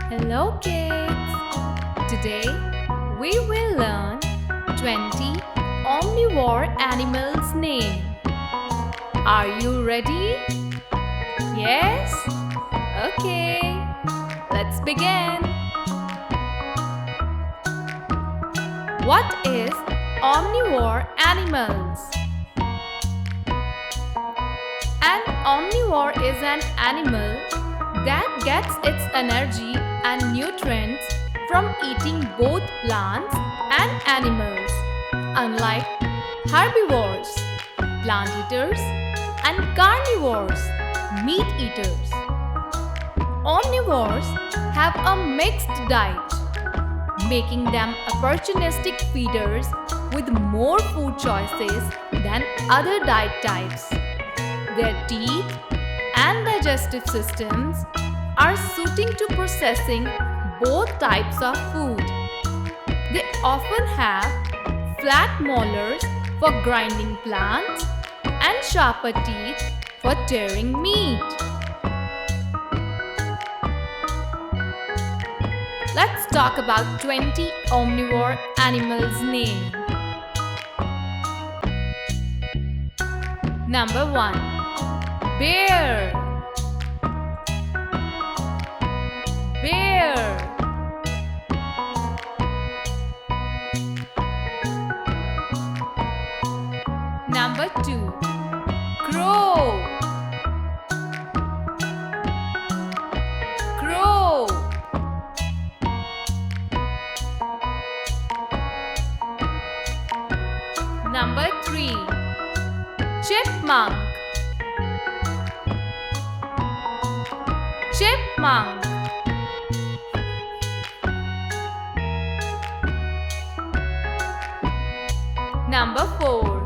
Hello kids! Today we will learn 20 omnivore animals' name. Are you ready? Yes? Okay, let's begin. What is omnivore animals? An omnivore is an animal that gets its energy and nutrients from eating both plants and animals. Unlike herbivores, plant eaters, and carnivores, meat eaters, omnivores have a mixed diet, making them opportunistic feeders with more food choices than other diet types. Their teeth and digestive systems are suiting to processing both types of food. They often have flat molars for grinding plants and sharper teeth for tearing meat. Let's talk about 20 omnivore animals' names. Number 1. Bear. Bear. Number 2. Crow. Crow. Number 3. Chipmunk. Chipmunk. Number 4.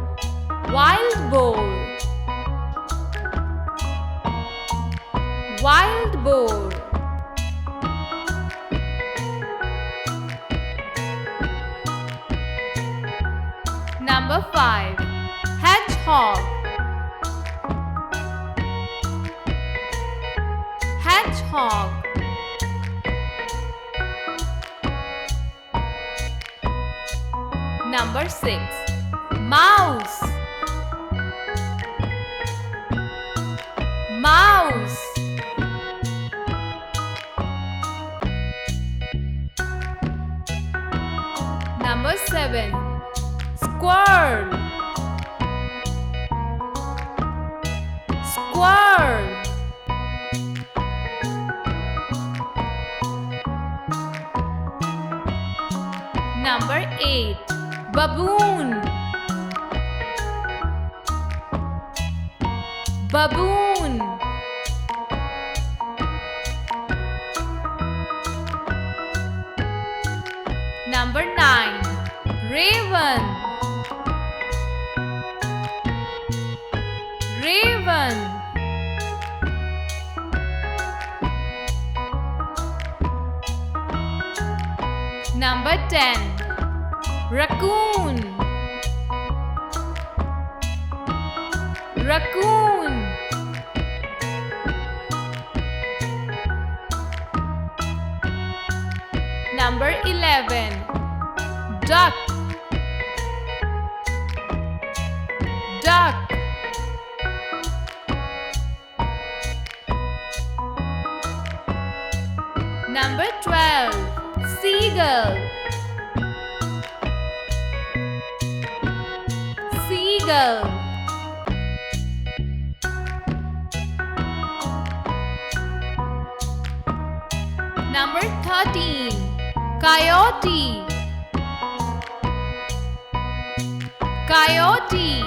Wild boar. Wild boar. Number 5. Hedgehog. Hedgehog. Number 6. Mouse. Mouse. Number 7. Squirrel. Squirrel. Number 8. Baboon. Baboon. Number 9. Raven. Raven. Number 10. Raccoon. Raccoon. Number 11. Duck. Duck. Number 12. Seagull. Seagull. Number 13. Coyote. Coyote.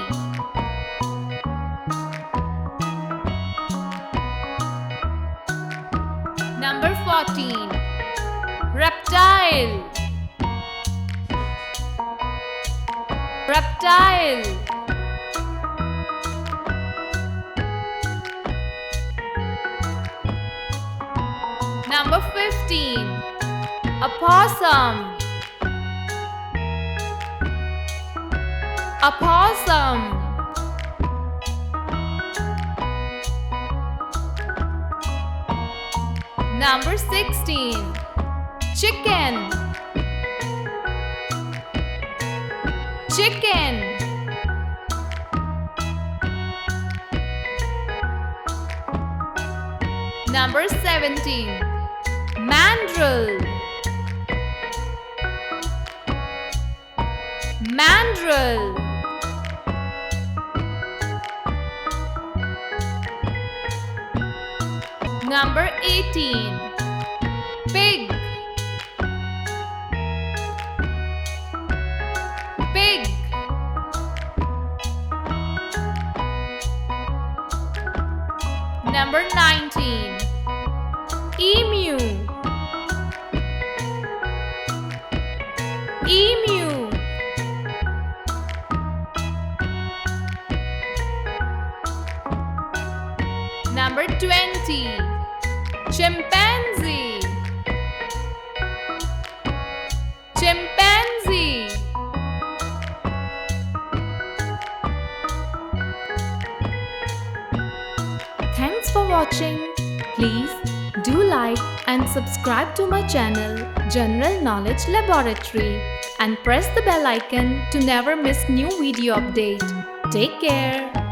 Number 14. Reptile. Reptile. Number 15. Opossum. Opossum. Number 16. chicken, chicken. Number 17. Mandrill, mandrill. Number 18. Pig, pig. Number 19. Emu, emu. Number 20. Chimpanzee, chimpanzee. Thanks for watching. Please do like and subscribe to my channel General Knowledge Laboratory and press the bell icon to never miss new video update. Take care.